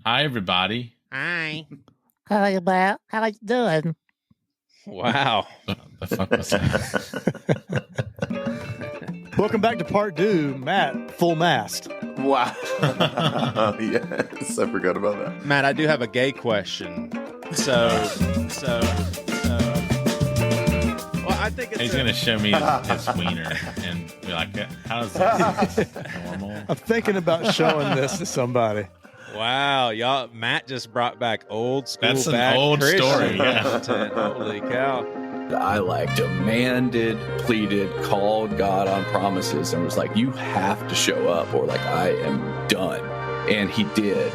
Hi, everybody. Hi. Hi, Matt. How you doing? Wow. The fuck was that? Welcome back to part 2, Matt, full mast. Wow. Yes, I forgot about that. Matt, I do have a gay question. So well, I think it's He's going to show me his wiener and be like, how is this normal? I'm thinking about showing this to somebody. Wow, y'all, Matt just brought back old school. That's an back old Christian story, yeah. content. Holy cow. I demanded, pleaded, called God on promises and was like, you have to show up or like I am done. And he did.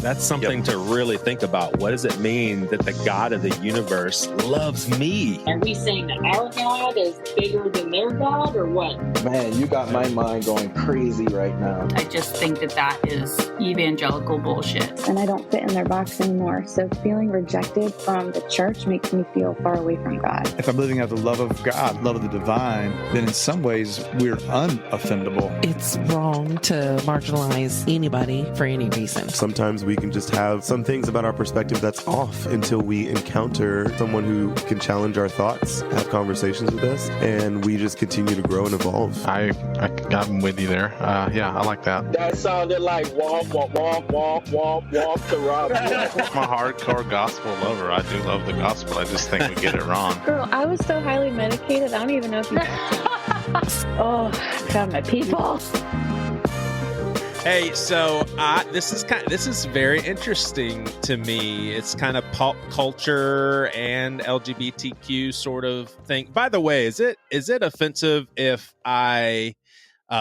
That's something to really think about. What does it mean that the God of the universe loves me? Are we saying that our God is bigger than their God or what? Man, you got my mind going crazy right now. I just think that is evangelical bullshit. And I don't fit in their box anymore. So feeling rejected from the church makes me feel far away from God. If I'm living out the love of God, love of the divine, then in some ways we're unoffendable. It's wrong to marginalize anybody for any reason. Sometimes we can just have some things about our perspective that's off until we encounter someone who can challenge our thoughts, have conversations with us, and we just continue to grow and evolve. I got with you there. Yeah, I like that. That sounded like womp, womp, womp, womp, womp, womp to Robbie. I'm a hardcore gospel lover. I do love the gospel. I just think we get it wrong. Girl, I was so highly medicated, I don't even know if you Oh, God, my people. Hey, so this is very interesting to me. It's kind of pop culture and LGBTQ sort of thing. By the way, is it offensive if I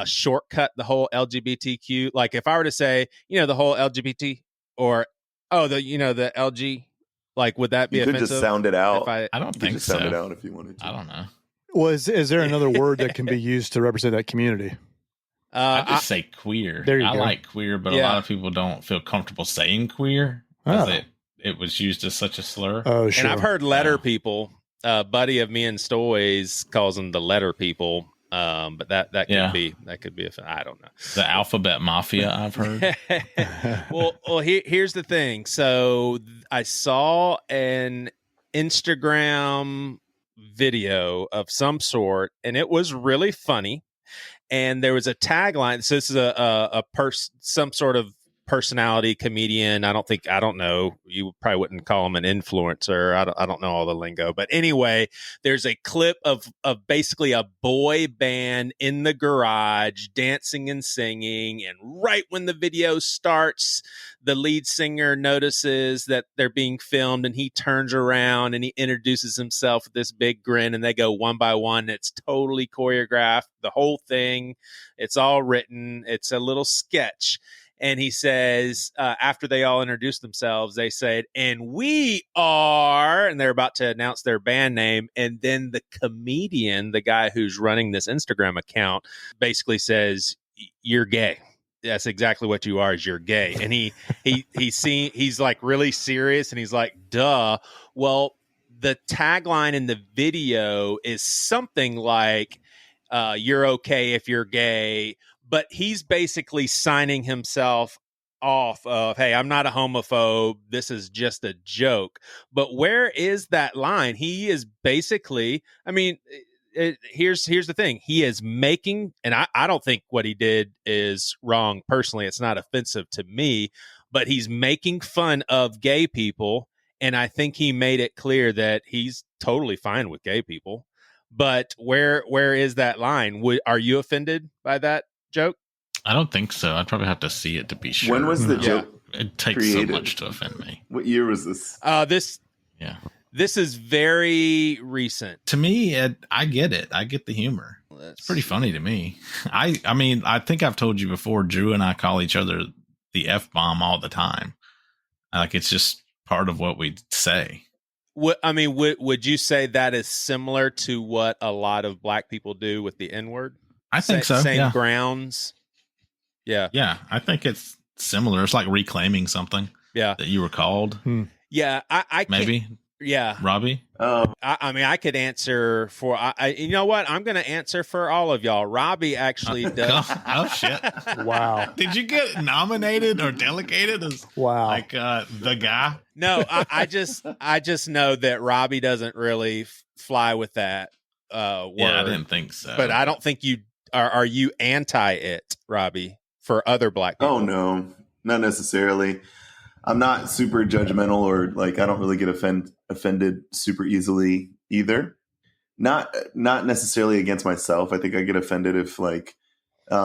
shortcut the whole LGBTQ? Like if I were to say, the whole LGBT or the LG, like would that be offensive? You could just sound it out. I don't think so. Sound it out if you wanted to. I don't know. Well, is there another word that can be used to represent that community? I just say queer. There you I go. like queer, but a lot of people don't feel comfortable saying queer because it was used as such a slur. Oh, sure. And I've heard letter people. A buddy of me and Stoy's calls them the letter people. But that could be I don't know. The alphabet mafia, I've heard. well, here's the thing. So I saw an Instagram video of some sort, and it was really funny. And there was a tagline. So this is some sort of personality comedian. I don't know. You probably wouldn't call him an influencer. I don't know all the lingo. But anyway, there's a clip of basically a boy band in the garage dancing and singing. And right when the video starts, the lead singer notices that they're being filmed and he turns around and he introduces himself with this big grin and they go one by one. It's totally choreographed, the whole thing. It's all written. It's a little sketch. And he says, after they all introduced themselves, they said, and we are, and they're about to announce their band name. And then the comedian, the guy who's running this Instagram account, basically says, you're gay. That's exactly what you are, is you're gay. And he's like really serious. And he's like, duh. Well, the tagline in the video is something like, you're okay if you're gay. But he's basically signing himself off of, hey, I'm not a homophobe. This is just a joke. But where is that line? He is basically, here's the thing. He is making, and I don't think what he did is wrong personally. It's not offensive to me, but he's making fun of gay people. And I think he made it clear that he's totally fine with gay people. But where is that line? Are you offended by that joke? I don't think so. I'd probably have to see it to be sure. When was the joke It takes created? so much to offend me. What year was this? This is very recent. To me, I get it. I get the humor. It's pretty funny to me. I think I've told you before, Drew and I call each other the F-bomb all the time. Like, it's just part of what we say. Would you say that is similar to what a lot of black people do with the N-word? I think so. Same grounds. Yeah. Yeah. I think it's similar. It's like reclaiming something that you were called. Yeah. I maybe. Yeah. Robbie? I mean, I could answer for, you know what? I'm going to answer for all of y'all. Robbie actually does. Oh, shit. Wow. Did you get nominated or delegated as like the guy? No, I just know that Robbie doesn't really fly with that word. Yeah, I didn't think so. But I don't think you are you anti it, Robbie, for other black people? Oh, no, not necessarily. I'm not super judgmental or like I don't really get offended super easily either. Not necessarily against myself. I think I get offended if like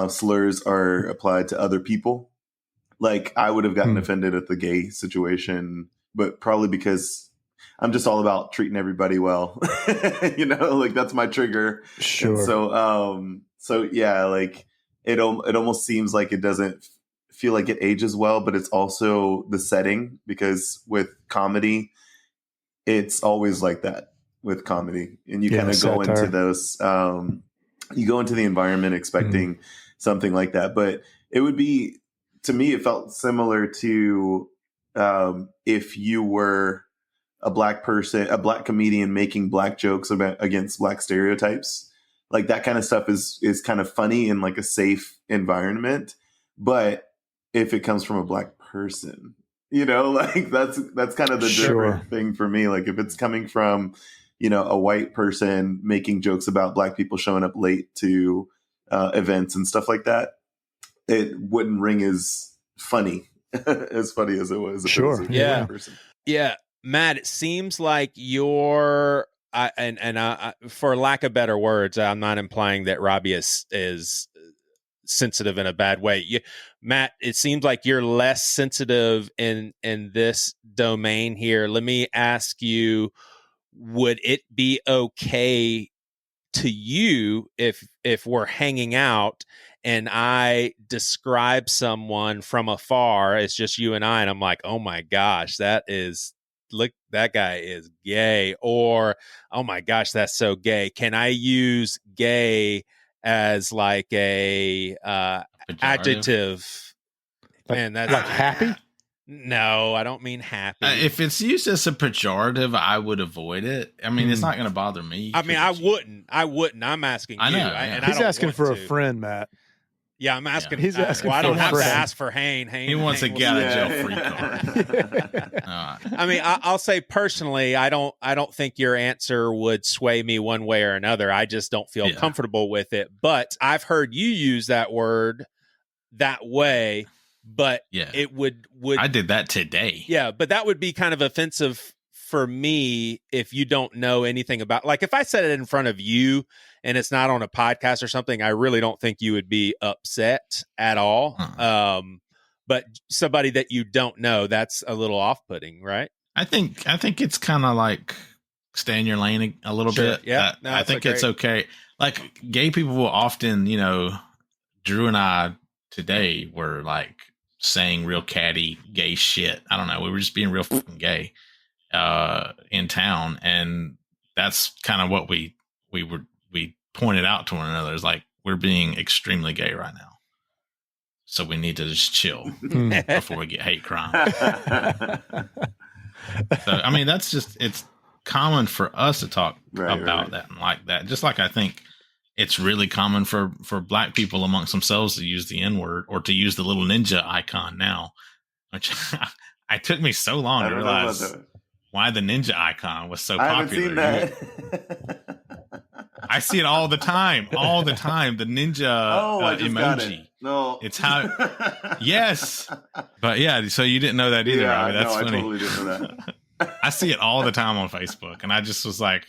slurs are applied to other people. Like I would have gotten offended at the gay situation, but probably because I'm just all about treating everybody well. Like that's my trigger. Sure. And so yeah, like it almost seems like it doesn't feel like it ages well, but it's also the setting, because with comedy, it's always like that with comedy. And you kind of go into those, you go into the environment expecting something like that. But it would be, to me, it felt similar to if you were a black person, a black comedian making black jokes against black stereotypes. Like that kind of stuff is kind of funny in like a safe environment. But if it comes from a black person, like that's kind of the different thing for me. Like if it's coming from, a white person making jokes about black people showing up late to events and stuff like that, it wouldn't ring as funny as it was. If it was a black person. Yeah. Matt, it seems like you're, for lack of better words, I'm not implying that Robbie is sensitive in a bad way. Matt, it seems like you're less sensitive in this domain here. Let me ask you, would it be okay to you if we're hanging out and I describe someone from afar as just you and I, and I'm like, oh my gosh, that guy is gay, or oh my gosh, that's so gay. Can I use gay as like a adjective? Man, that's like happy. No, I don't mean happy. If it's used as a pejorative, I would avoid it. I mean, it's not going to bother me. I mean, I wouldn't. I'm asking I know, you. yeah. And He's I don't asking for a friend, Matt. Yeah, I'm asking. He's asking. I don't for have a friend. to ask for Hayne. He wants a get out of jail free card. I mean, I'll say personally, I don't think your answer would sway me one way or another. I just don't feel comfortable with it. But I've heard you use that word that way. But it would I did that today. Yeah, but that would be kind of offensive for me if you don't know anything about, like if I said it in front of you and it's not on a podcast or something, I really don't think you would be upset at all. But somebody that you don't know, that's a little off-putting, right? I think it's kind of like stay in your lane a little bit. Yeah, I think it's okay. Like gay people will often, Drew and I today were like saying real catty gay shit. I don't know. We were just being real fucking gay in town, and that's kind of what we pointed out to one another. Is like we're being extremely gay right now, so we need to just chill before we get hate crime. So I mean, that's just, it's common for us to talk about that and like that. Just like I think it's really common for black people amongst themselves to use the N-word or to use the little ninja icon now, which it took me so long to realize why the ninja icon was so popular. I haven't seen that. I see it all the time. The ninja emoji. No, it's how. Yes, but yeah. So you didn't know that either, Robbie. That's funny. I totally didn't know that. I see it all the time on Facebook, and I just was like,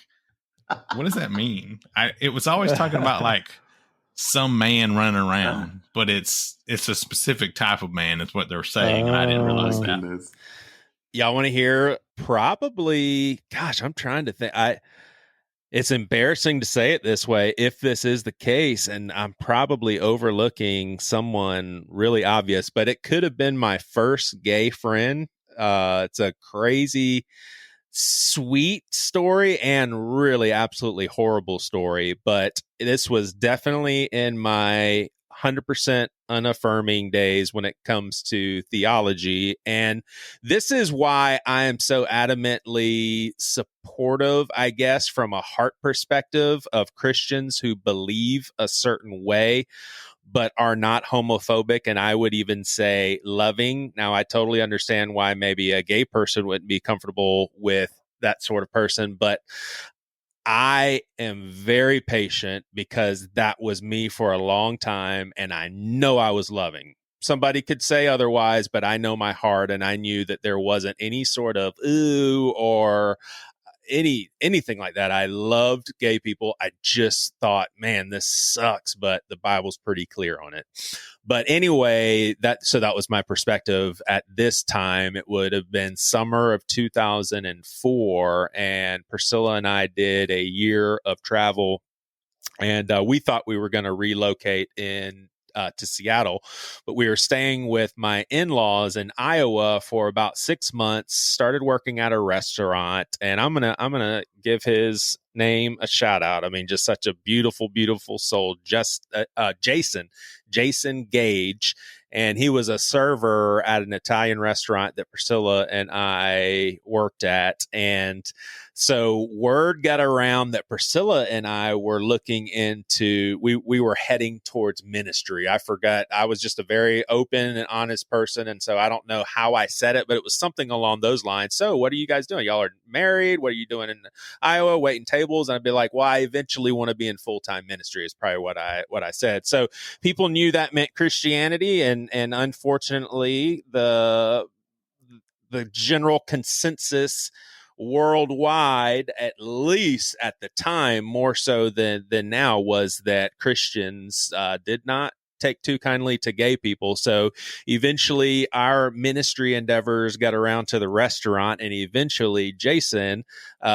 "What does that mean?" It was always talking about like some man running around, but it's a specific type of man. Is what they're saying, and I didn't realize that. Y'all want to hear? Probably. Gosh, I'm trying to think. It's embarrassing to say it this way if this is the case, and I'm probably overlooking someone really obvious, but it could have been my first gay friend. It's a crazy, sweet story and really absolutely horrible story, but this was definitely in my 100% unaffirming days when it comes to theology. And this is why I am so adamantly supportive, I guess, from a heart perspective of Christians who believe a certain way, but are not homophobic. And I would even say loving. Now, I totally understand why maybe a gay person wouldn't be comfortable with that sort of person, but I am very patient because that was me for a long time, and I know I was loving. Somebody could say otherwise, but I know my heart, and I knew that there wasn't any sort of ooh or anything like that. I loved gay people. I just thought, man, this sucks, but the Bible's pretty clear on it. But anyway, that was my perspective at this time. It would have been summer of 2004, and Priscilla and I did a year of travel, and we thought we were going to relocate to Seattle, but we were staying with my in-laws in Iowa for about 6 months, started working at a restaurant, and I'm going to give his name a shout out. I mean, just such a beautiful, beautiful soul. Just Jason Gage. And he was a server at an Italian restaurant that Priscilla and I worked at. And so word got around that Priscilla and I were looking into, we were heading towards ministry. I forgot. I was just a very open and honest person. And so I don't know how I said it, but it was something along those lines. So what are you guys doing? Y'all are married? What are you doing in Iowa, waiting tables? And I'd be like, well, I eventually want to be in full-time ministry is probably what I said. So people knew that meant Christianity. And unfortunately, the general consensus worldwide, at least at the time, more so than now, was that Christians did not take too kindly to gay people. So eventually our ministry endeavors got around to the restaurant, and eventually Jason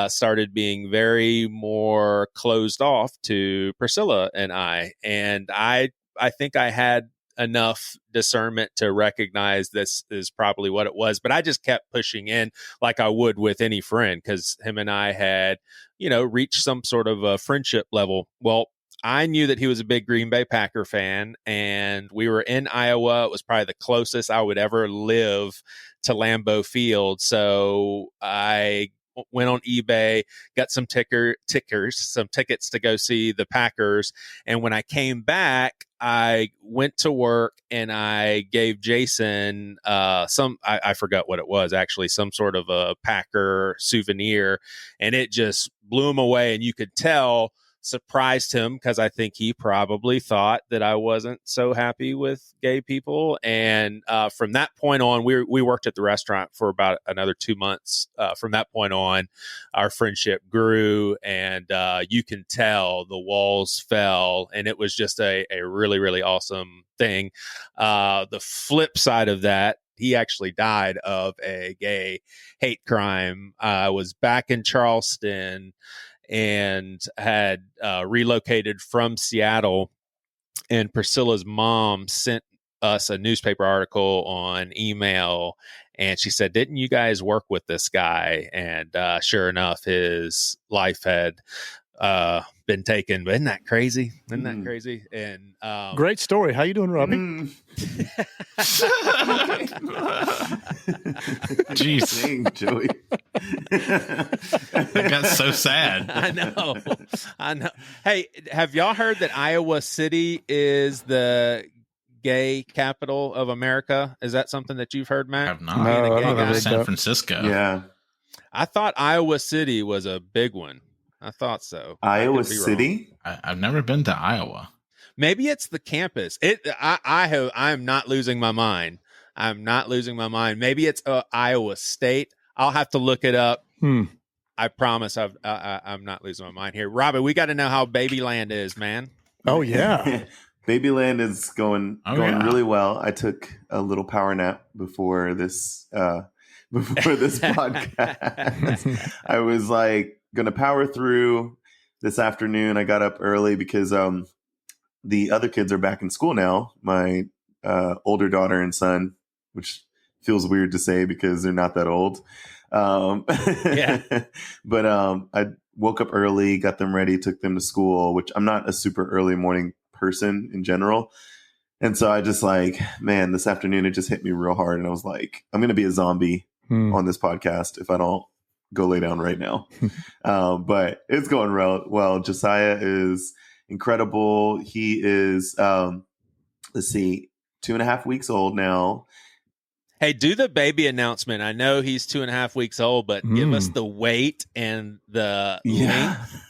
started being very more closed off to Priscilla and I. And I think I had enough discernment to recognize this is probably what it was, but I just kept pushing in like I would with any friend, because him and I had, reached some sort of a friendship level. Well, I knew that he was a big Green Bay Packer fan, and we were in Iowa. It was probably the closest I would ever live to Lambeau Field. So I went on eBay, got some some tickets to go see the Packers. And when I came back, I went to work and I gave Jason I forgot what it was, actually, some sort of a Packer souvenir, and it just blew him away. And you could tell, surprised him, because I think he probably thought that I wasn't so happy with gay people. And from that point on, we worked at the restaurant for about another 2 months. From that point on, our friendship grew, and you can tell the walls fell, and it was just a really, really awesome thing. The flip side of that, he actually died of a gay hate crime. I was back in Charleston and had relocated from Seattle, and Priscilla's mom sent us a newspaper article on email, and she said, didn't you guys work with this guy? And sure enough, his life had been taken. But isn't that crazy? Isn't that crazy? And great story. How you doing, Robbie? Jeez, dang, Joey. That got so sad. I know. Hey, have y'all heard that Iowa City is the gay capital of America? Is that something that you've heard, Matt? I have not. No, I don't know. San Francisco. Yeah. I thought Iowa City was a big one. I thought so. Iowa City? I've never been to Iowa. Maybe it's the campus. I'm not losing my mind. I'm not losing my mind. Maybe it's Iowa State. I'll have to look it up. I promise I'm not losing my mind here. Robbie, we got to know how Babyland is, man. Oh, yeah. Babyland is going really well. I took a little power nap before this podcast. I was like going to power through this afternoon. I got up early because the other kids are back in school now. My older daughter and son, which feels weird to say because they're not that old. Yeah. But I woke up early, got them ready, took them to school, which I'm not a super early morning person in general. And so I just like, man, this afternoon it just hit me real hard. And I was like, I'm going to be a zombie on this podcast if I don't go lay down right now. But it's going well. Josiah is incredible. He is, let's see, 2.5 weeks old now. Hey, do the baby announcement. I know he's 2.5 weeks old, but give us the weight and the length.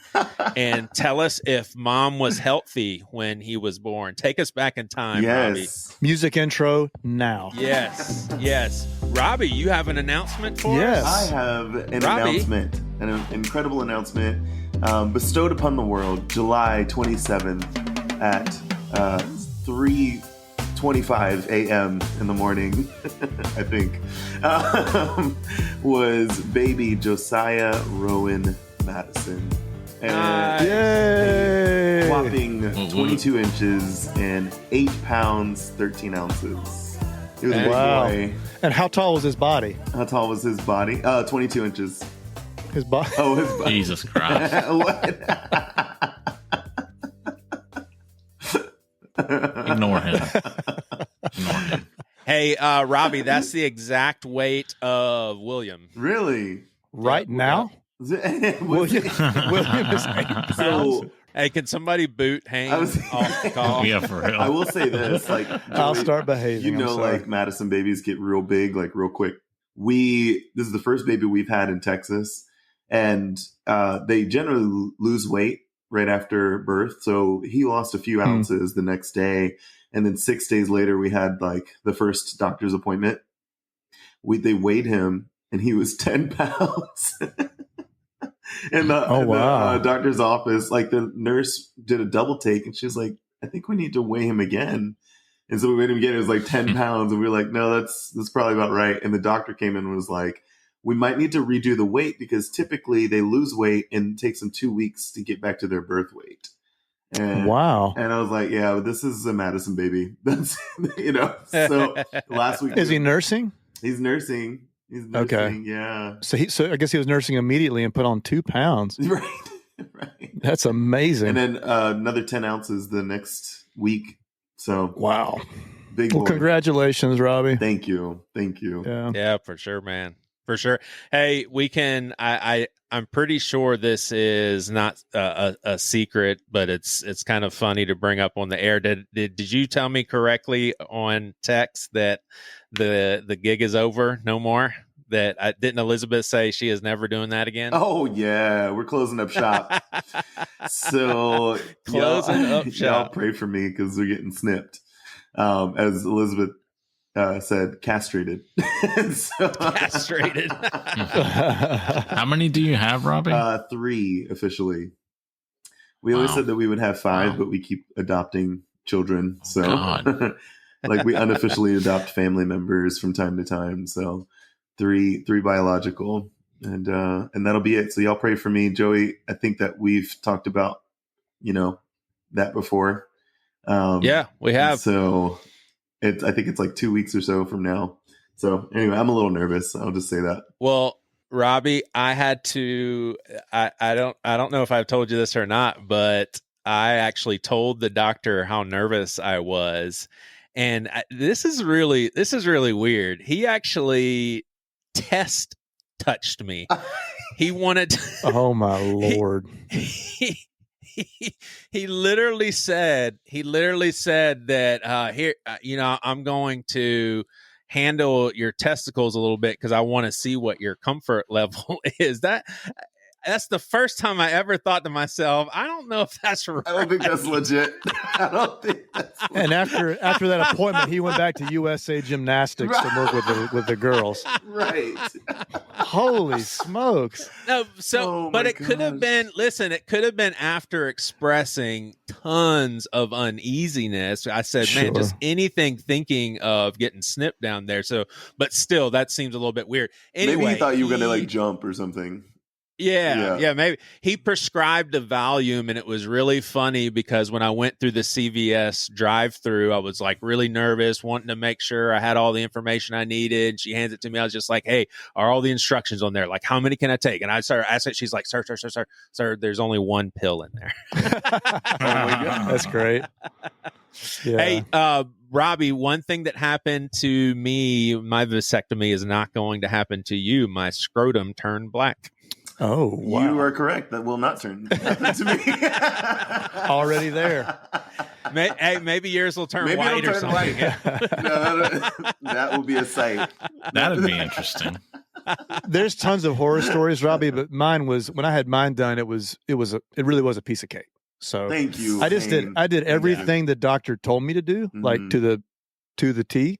And tell us if mom was healthy when he was born. Take us back in time, Robbie. Music intro now. Yes. Robbie, you have an announcement for us? I have an announcement, an incredible announcement bestowed upon the world July 27th at 3:25 a.m. in the morning, I think, was baby Josiah Rowan Madison. And Yay! whopping 22 inches and 8 pounds, 13 ounces. He was a big boy. And how tall was his body? How tall was his body? 22 inches. His body? Oh, his body. Jesus Christ. Ignore him. Hey, Robbie, that's the exact weight of William. Really? Right now? William is 8 pounds. So, hey, can somebody boot Hayne off the call? Yeah, for real. I will say this, like, I'll start behaving. You know, like Madison babies get real big, like real quick. This is the first baby we've had in Texas, and they generally lose weight right after birth. So he lost a few ounces the next day, and then 6 days later we had like the first doctor's appointment. They weighed him, and he was 10 pounds. In the doctor's office, like the nurse did a double take, and she was like, I think we need to weigh him again. And so we weighed him again. It was like 10 pounds. And we were like, no, that's probably about right. And the doctor came in and was like, we might need to redo the weight because typically they lose weight and it takes them 2 weeks to get back to their birth weight. And, wow. And I was like, yeah, this is a Madison baby. That's, so last week. Is he nursing? He's nursing. He's nursing, yeah. So I guess he was nursing immediately and put on 2 pounds. Right. That's amazing. And then another 10 ounces the next week. So wow. Big well, boy. Congratulations, Robbie. Thank you. Yeah, for sure, man. For sure. Hey, we can. I'm pretty sure this is not a secret, but it's kind of funny to bring up on the air. Did you tell me correctly on text that the gig is over? No more. That didn't Elizabeth say she is never doing that again? Oh yeah, we're closing up shop. So closing up shop. Y'all pray for me because we're getting snipped. As Elizabeth said, castrated. Castrated. How many do you have, Robbie? 3 officially. We always said that we would have 5, but we keep adopting children. So like we unofficially adopt family members from time to time. So 3 biological, and that'll be it. So y'all pray for me, Joey. I think that we've talked about, that before. Yeah, we have. So I think it's like 2 weeks or so from now. So anyway, I'm a little nervous. I'll just say that. Well, Robbie, I had to, I don't know if I've told you this or not, but I actually told the doctor how nervous I was. And this is really weird. He actually touched me. He wanted to, oh my Lord. He literally said that here, I'm going to handle your testicles a little bit because I want to see what your comfort level is. That's the first time I ever thought to myself, I don't know if that's right. I don't think that's legit. I don't think that's legit. And after that appointment, he went back to USA Gymnastics to work with the girls. Right. Holy smokes. No, but it could have been, it could have been after expressing tons of uneasiness. I said, man, just anything thinking of getting snipped down there. So, but still, that seems a little bit weird. Anyway, maybe he thought you were going to like jump or something. Yeah, maybe he prescribed a Valium, and it was really funny because when I went through the CVS drive-through, I was like really nervous, wanting to make sure I had all the information I needed. She hands it to me. I was just like, "Hey, are all the instructions on there? Like, how many can I take?" And I started asking. She's like, "Sir, there's only one pill in there." That's great. Yeah. Hey, Robbie, one thing that happened to me, my vasectomy is not going to happen to you. My scrotum turned black. Oh, wow. You are correct. That will not happen to me. Already there. Maybe yours will turn white or something. No, that will be a sight. That'd be interesting. There's tons of horror stories, Robbie, but mine was, when I had mine done, it really was a piece of cake. So thank you. I did everything the doctor told me to do, like to the T,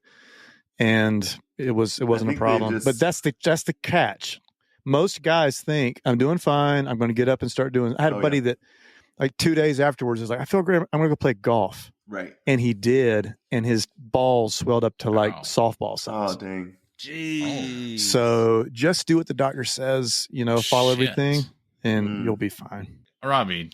and it wasn't a problem. But that's the catch. Most guys think I'm doing fine. I'm going to get up and start doing. I had a buddy that, like 2 days afterwards, was like, I feel great. I'm going to go play golf. Right. And he did, and his balls swelled up to like softball size. Oh, dang. Jeez. So just do what the doctor says. Follow everything, and you'll be fine. Robbie,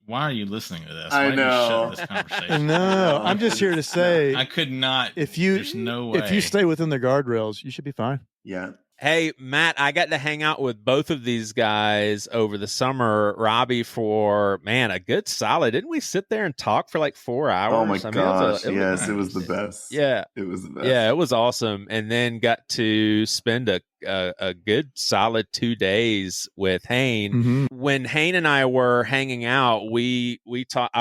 why are you listening to this? I Why know. Did you shut this conversation? No, I'm just here to say I could not. There's no way. If you stay within the guardrails, you should be fine. Yeah. Hey, Matt, I got to hang out with both of these guys over the summer. Robbie for, a good solid. Didn't we sit there and talk for like 4 hours? Oh, my gosh. Yes, it was the best. Yeah. It was the best. Yeah, it was awesome. And then got to spend a good solid 2 days with Hayne. Mm-hmm. When Hayne and I were hanging out, we talked.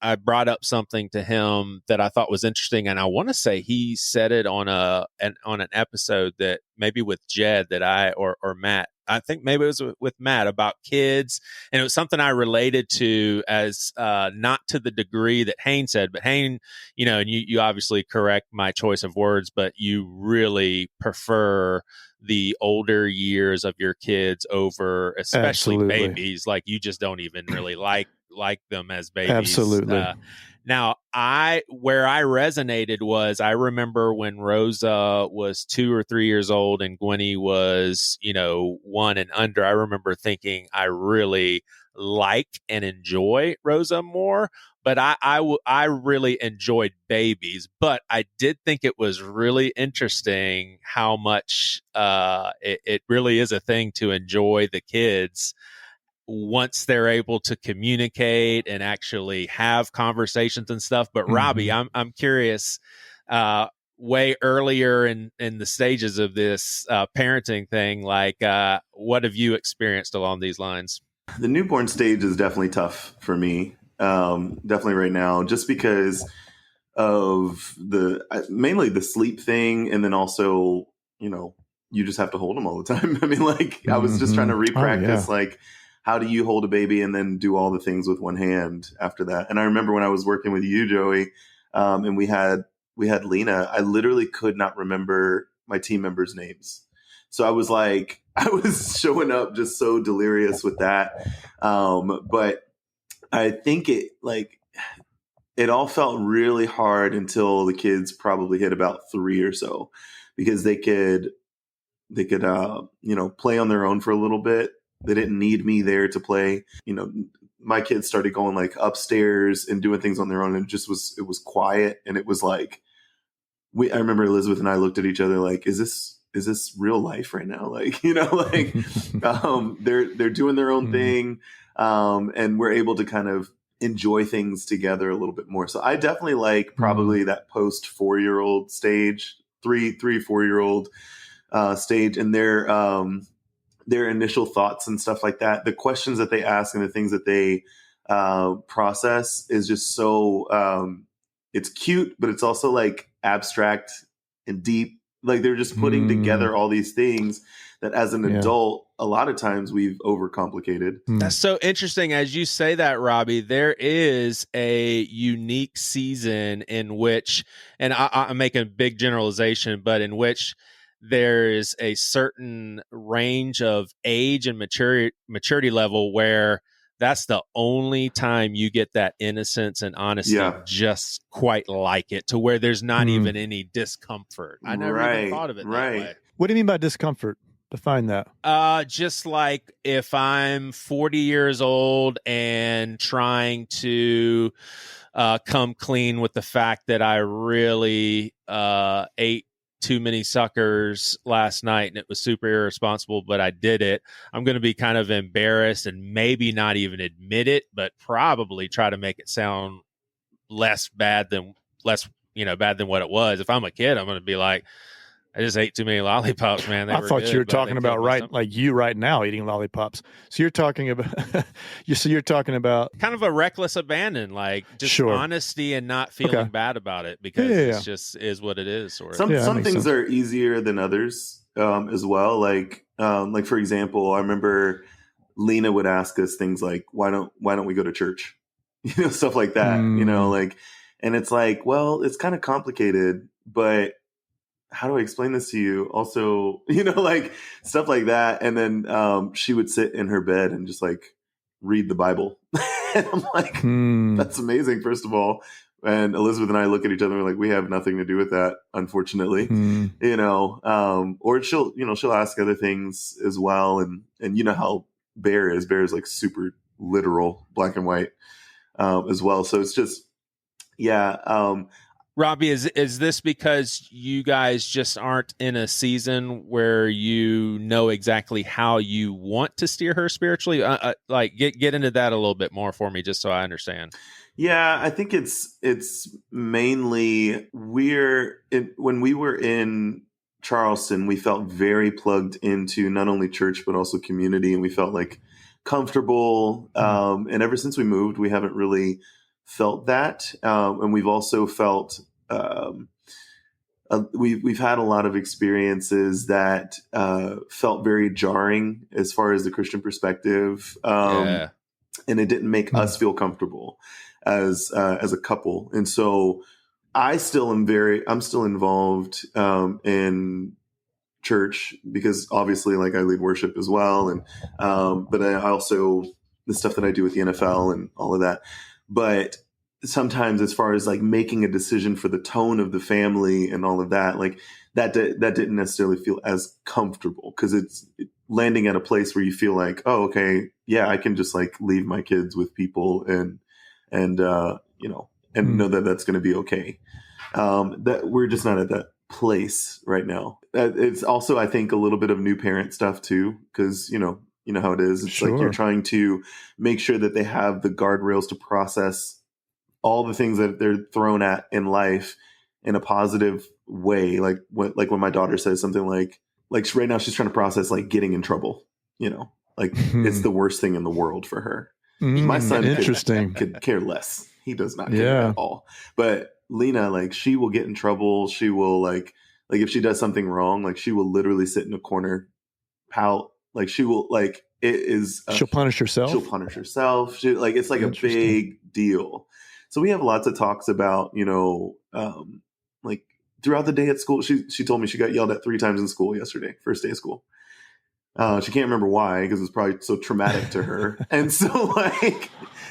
I brought up something to him that I thought was interesting, and I want to say he said it on an episode that maybe with Jed that or Matt. I think maybe it was with Matt about kids, and it was something I related to as not to the degree that Hayne said, but Hayne, and you obviously correct my choice of words, but you really prefer the older years of your kids over especially Absolutely. babies. Like you just don't even really like them as babies. Absolutely. Now, where I resonated was I remember when Rosa was 2 or 3 years old and Gwenny was, 1 and under. I remember thinking I really like and enjoy Rosa more, but I really enjoyed babies. But I did think it was really interesting how much it really is a thing to enjoy the kids once they're able to communicate and actually have conversations and stuff. But Robbie, I'm curious, way earlier in the stages of this parenting thing, like what have you experienced along these lines? The newborn stage is definitely tough for me. Definitely right now, just because of mainly the sleep thing. And then also, you just have to hold them all the time. I mean, I was just trying to repractice, how do you hold a baby and then do all the things with one hand after that? And I remember when I was working with you, Joey, and we had Lena, I literally could not remember my team members' names. So I was showing up just so delirious with that. But I think it all felt really hard until the kids probably hit about 3 or so, because they could play on their own for a little bit. They didn't need me there to play. My kids started going upstairs and doing things on their own, and it was quiet. And it was I remember Elizabeth and I looked at each other like, is this real life right now? They're doing their own thing. And we're able to kind of enjoy things together a little bit more. So I definitely like probably that post 4-year-old stage, 4-year-old stage, and their initial thoughts and stuff like that. The questions that they ask and the things that they process is just so it's cute, but it's also abstract and deep. They're just putting together all these things that as an adult, a lot of times we've overcomplicated. That's so interesting. As you say that, Robbie, there is a unique season in which, and I'm making a big generalization, but in which there is a certain range of age and maturity level where that's the only time you get that innocence and honesty, just quite like it, to where there's not even any discomfort. I never even thought of it that way. What do you mean by discomfort? Define that. Just like if I'm 40 years old and trying to come clean with the fact that I really ate too many suckers last night and it was super irresponsible, but I did it. I'm going to be kind of embarrassed and maybe not even admit it, but probably try to make it sound less bad than what it was. If I'm a kid, I'm going to be like, I just ate too many lollipops, man. I thought you were talking about you right now eating lollipops. So you're talking about, you're talking about kind of a reckless abandon, like just honesty and not feeling bad about it because it's just is what it is. Some things are easier than others as well. Like for example, I remember Lena would ask us things like, why don't we go to church? Stuff like that, and it's like, well, it's kind of complicated, but how do I explain this to you? Also, like stuff like that. And then she would sit in her bed and just like read the Bible. And I'm like, that's amazing, first of all. And Elizabeth and I look at each other and we're like, we have nothing to do with that, unfortunately. Or she'll ask other things as well. And you know how Bear is like super literal, black and white as well. So it's just, Robbie, is this because you guys just aren't in a season where you know exactly how you want to steer her spiritually? Get into that a little bit more for me, just so I understand. Yeah, I think it's mainly when we were in Charleston, we felt very plugged into not only church but also community, and we felt like comfortable. And ever since we moved, we haven't really felt that, and we've also felt we've had a lot of experiences that felt very jarring as far as the Christian perspective, and it didn't make us feel comfortable as a couple. And so I'm still involved in church because obviously, like, I lead worship as well, and but I also the stuff that I do with the NFL and all of that. But sometimes as far as like making a decision for the tone of the family and all of that, like that didn't necessarily feel as comfortable because it's landing at a place where you feel like, oh, okay, yeah, I can just like leave my kids with people and know that that's going to be okay. That we're just not at that place right now. It's also, I think, a little bit of new parent stuff too, because you know how it is. It's like you're trying to make sure that they have the guardrails to process all the things that they're thrown at in life in a positive way. Like when my daughter says something like right now she's trying to process like getting in trouble, like it's the worst thing in the world for her. My son could care less. He does not care at all. But Lena, like, she will get in trouble. She will like if she does something wrong, like she will literally sit in a corner, pout. Like she will like it is. She'll punish herself. She'll punish herself. It's like a big deal. So we have lots of talks about, like throughout the day at school. She told me she got yelled at 3 times in school yesterday, first day of school. She can't remember why, because it was probably so traumatic to her. And so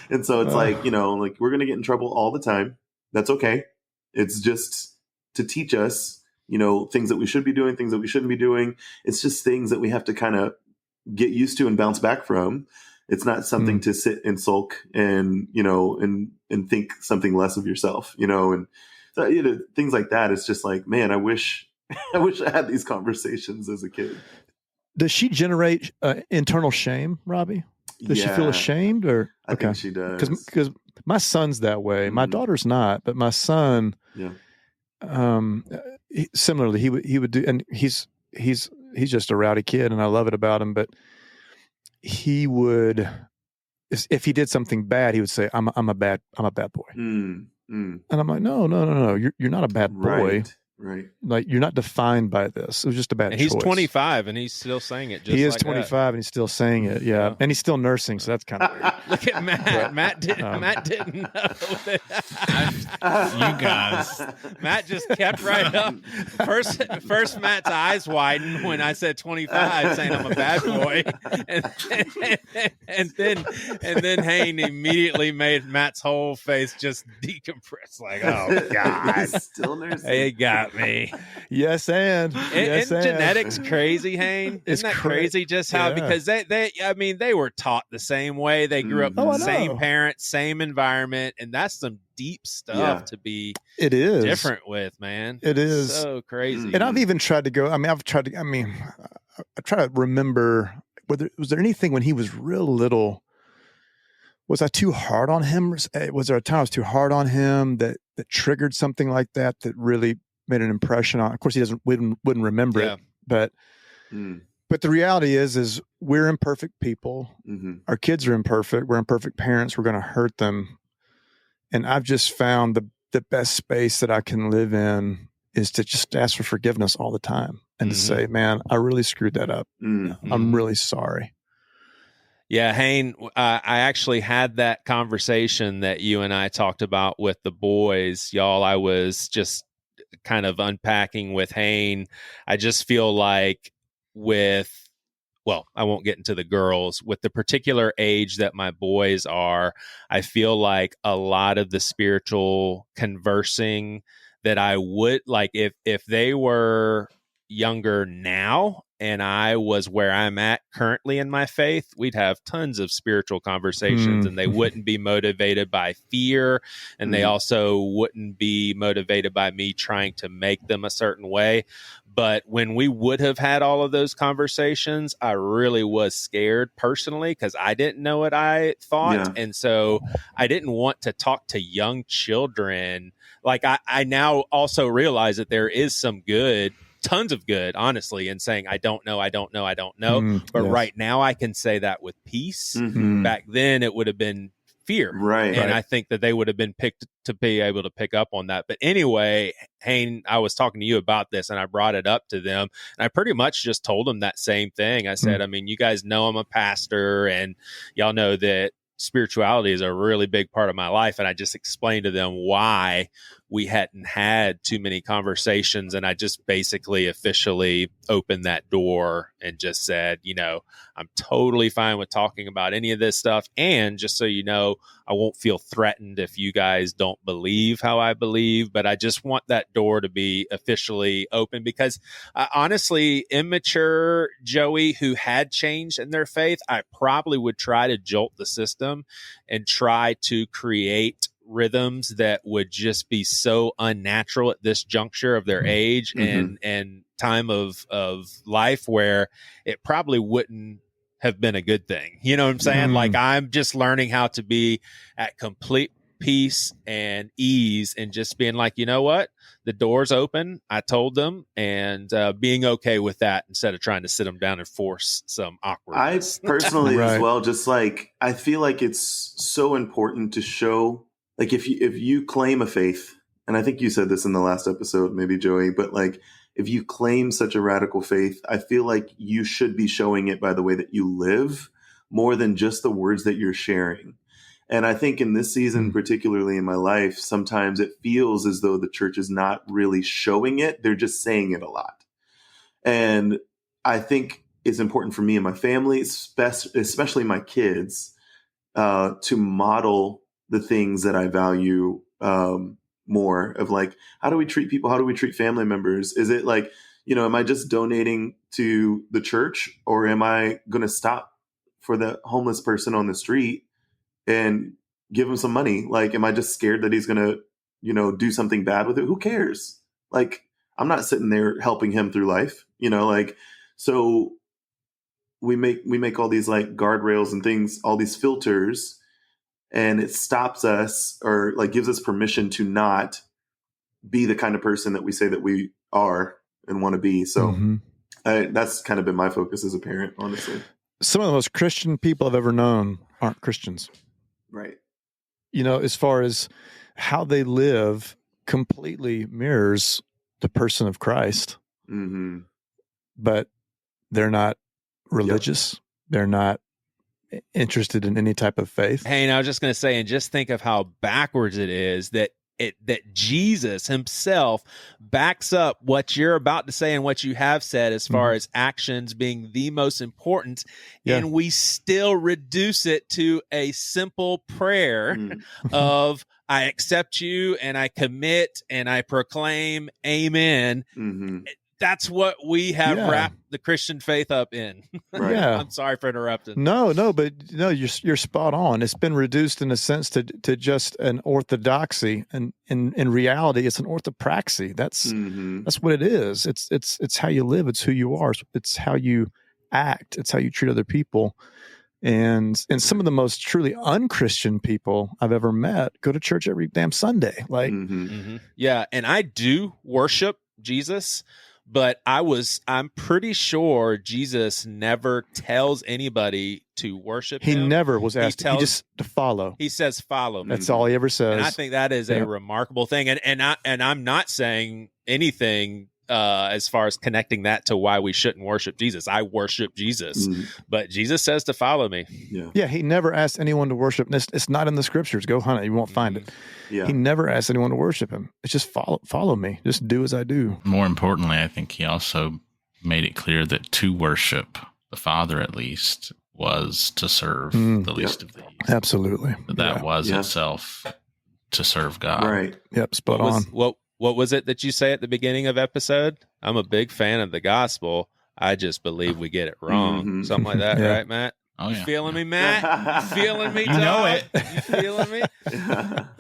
it's like, like we're going to get in trouble all the time. That's okay. It's just to teach us, things that we should be doing, things that we shouldn't be doing. It's just things that we have to kind of get used to and bounce back from. It's not something to sit and sulk and, and think something less of yourself, and so, things like that. It's just like, man, I wish I had these conversations as a kid. Does she generate internal shame, Robbie? Does she feel ashamed or? I think she does. Because my son's that way. My daughter's not, but my son, similarly, he would do, and he's just a rowdy kid, and I love it about him. But he would, if he did something bad, he would say, "I'm a bad boy," and I'm like, "No, you're not a bad boy." Right. Like, you're not defined by this. It was just a bad choice. He's 25 and he's still saying it. He is 25 and he's still saying it. Yeah. And he's still nursing. So that's kind of weird. Look at Matt. Matt didn't know that. You guys. Matt just kept right up. First Matt's eyes widened when I said 25, saying I'm a bad boy. And then Hayne immediately made Matt's whole face just decompress. Like, oh God. He's still nursing. He got not me. Yes, and Isn't genetics crazy, Hayne? Isn't that crazy? Just how because they were taught the same way. They grew up with the same parents, same environment, and that's some deep stuff to be different with, man. It is so crazy. And I've even tried to go. I try to remember was there anything when he was real little. Was I too hard on him? Was there a time I was too hard on him that triggered something like that really made an impression on? Of course, he wouldn't remember it, but the reality is we're imperfect people. Mm-hmm. Our kids are imperfect. We're imperfect parents. We're going to hurt them, and I've just found the best space that I can live in is to just ask for forgiveness all the time and to say, "Man, I really screwed that up. Mm-hmm. I'm really sorry." Yeah, Hayne, I actually had that conversation that you and I talked about with the boys. Y'all, I was just kind of unpacking with Hayne. I just feel like I won't get into the girls. With the particular age that my boys are, I feel like a lot of the spiritual conversing that I would, like if they were younger now, and I was where I'm at currently in my faith, we'd have tons of spiritual conversations and they wouldn't be motivated by fear. And they also wouldn't be motivated by me trying to make them a certain way. But when we would have had all of those conversations, I really was scared personally because I didn't know what I thought. Yeah. And so I didn't want to talk to young children. Like I now also realize that there is tons of good, honestly, in saying, I don't know. But right now I can say that with peace. Mm-hmm. Back then it would have been fear. Right. And I think that they would have been picked to be able to pick up on that. But anyway, Hayne, I was talking to you about this and I brought it up to them. And I pretty much just told them that same thing. I said, I mean, you guys know I'm a pastor and y'all know that spirituality is a really big part of my life. And I just explained to them why we hadn't had too many conversations. And I just basically officially opened that door and just said, I'm totally fine with talking about any of this stuff. And just so you know, I won't feel threatened if you guys don't believe how I believe, but I just want that door to be officially open because honestly, immature Joey who had changed in their faith, I probably would try to jolt the system and try to create rhythms that would just be so unnatural at this juncture of their age and time of life where it probably wouldn't have been a good thing. You know what I'm saying? Like I'm just learning how to be at complete peace and ease and just being like, you know what? The door's open. I told them and being okay with that instead of trying to sit them down and force some awkwardness. I personally as well, just like, I feel like it's so important to show, like if you claim a faith, and I think you said this in the last episode, maybe Joey, but like if you claim such a radical faith, I feel like you should be showing it by the way that you live more than just the words that you're sharing. And I think in this season, particularly in my life, sometimes it feels as though the church is not really showing it. They're just saying it a lot. And I think it's important for me and my family, especially my kids, to model the things that I value more of, like, how do we treat people? How do we treat family members? Is it like, am I just donating to the church, or am I going to stop for the homeless person on the street and give him some money? Like, am I just scared that he's going to, do something bad with it? Who cares? Like, I'm not sitting there helping him through life, so we make all these like guardrails and things, all these filters, and it stops us, or like gives us permission to not be the kind of person that we say that we are and want to be. So that's kind of been my focus as a parent, honestly. Some of the most Christian people I've ever known aren't Christians. Right. As far as how they live completely mirrors the person of Christ. Mm-hmm. But they're not religious. Yep. They're not interested in any type of faith. Hey, and I was just going to say, and just think of how backwards it is that Jesus himself backs up what you're about to say and what you have said as far as actions being the most important. Yeah. And we still reduce it to a simple prayer of, I accept you and I commit and I proclaim amen. That's what we have wrapped the Christian faith up in. Right. Yeah. I'm sorry for interrupting. No, but you're spot on. It's been reduced in a sense to just an orthodoxy, and in reality, it's an orthopraxy. That's what it is. It's how you live. It's who you are. It's how you act. It's how you treat other people. And some of the most truly unchristian people I've ever met go to church every damn Sunday. Like, yeah, and I do worship Jesus. But I'm pretty sure Jesus never tells anybody to worship him. He never was asked. He just to follow. He says, "Follow me." That's all he ever says. And I think that is a remarkable thing. And I'm not saying anything as far as connecting that to why we shouldn't worship Jesus. I worship Jesus, but Jesus says to follow me. Yeah. He never asked anyone to worship. It's not in the scriptures. Go hunt it. You won't find it. Yeah. He never asked anyone to worship him. It's just follow me. Just do as I do. More importantly, I think he also made it clear that to worship the Father, at least, was to serve the least of these. Absolutely. That was itself to serve God. Right. Yep. Spot on. What was it that you say at the beginning of episode? I'm a big fan of the gospel. I just believe we get it wrong. Something like that, right, Matt? Oh, yeah. You feeling me, Matt? You feeling me, You know it. You feeling me?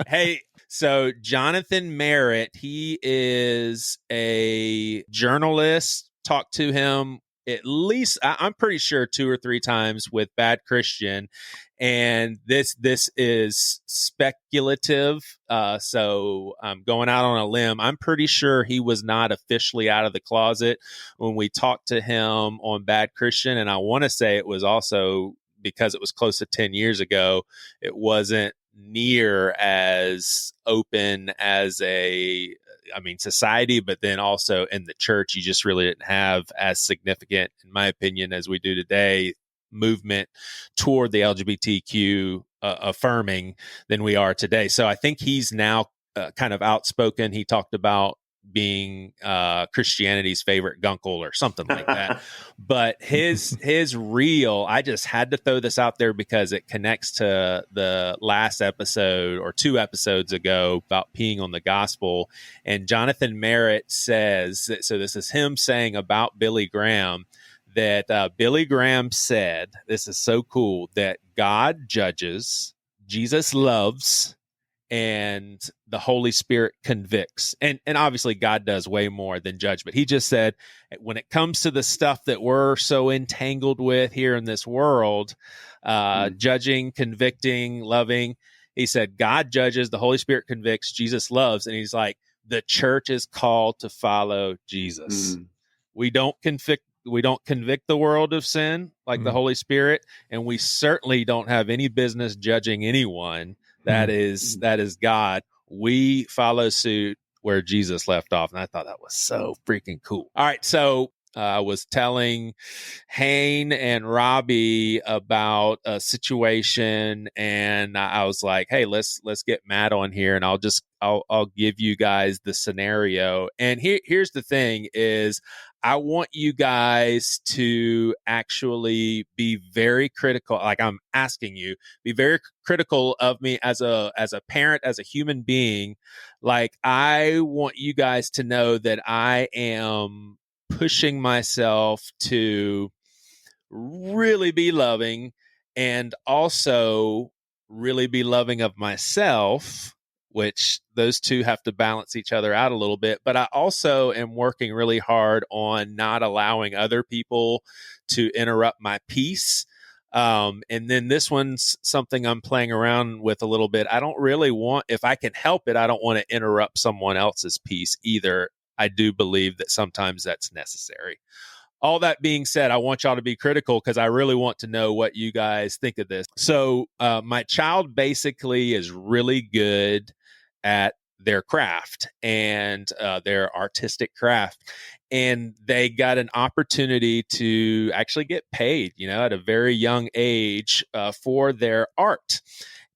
Hey, so Jonathan Merritt, he is a journalist. Talked to him at least, I'm pretty sure 2 or 3 times with Bad Christian. And this is speculative. So I'm going out on a limb. I'm pretty sure he was not officially out of the closet when we talked to him on Bad Christian. And I want to say it was also because it was close to 10 years ago. It wasn't near as open as society, but then also in the church, you just really didn't have as significant, in my opinion, as we do today, movement toward the LGBTQ affirming than we are today. So I think he's now kind of outspoken. He talked about being Christianity's favorite gunkle or something like that. But his reel, I just had to throw this out there because it connects to the last episode or 2 episodes ago about peeing on the gospel. And Jonathan Merritt says, so this is him saying about Billy Graham, that Billy Graham said, this is so cool, that God judges, Jesus loves, and the Holy Spirit convicts. And obviously God does way more than judge, but he just said, when it comes to the stuff that we're so entangled with here in this world, judging, convicting, loving, he said, God judges, the Holy Spirit convicts, Jesus loves. And he's like, the church is called to follow Jesus. We don't convict the world of sin like the Holy Spirit, and we certainly don't have any business judging anyone. That is God. We follow suit where Jesus left off, and I thought that was so freaking cool. All right, so I was telling Hayne and Robbie about a situation, and I was like, "Hey, let's get Matt on here, and I'll give you guys the scenario." And here's the thing: is I want you guys to actually be very critical. Like I'm asking you, be very critical of me as a parent, as a human being. Like I want you guys to know that I am pushing myself to really be loving and also really be loving of myself, which those two have to balance each other out a little bit. But I also am working really hard on not allowing other people to interrupt my peace. And then this one's something I'm playing around with a little bit. I don't really want, if I can help it, I don't want to interrupt someone else's peace either. I do believe that sometimes that's necessary. All that being said, I want y'all to be critical because I really want to know what you guys think of this. So my child basically is really good at their craft and their artistic craft. And they got an opportunity to actually get paid, at a very young age for their art.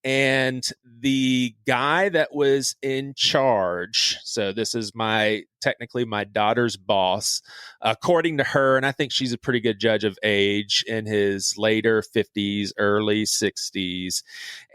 And the guy that was in charge, so this is technically my daughter's boss, according to her, and I think she's a pretty good judge of age, in his later 50s, early 60s,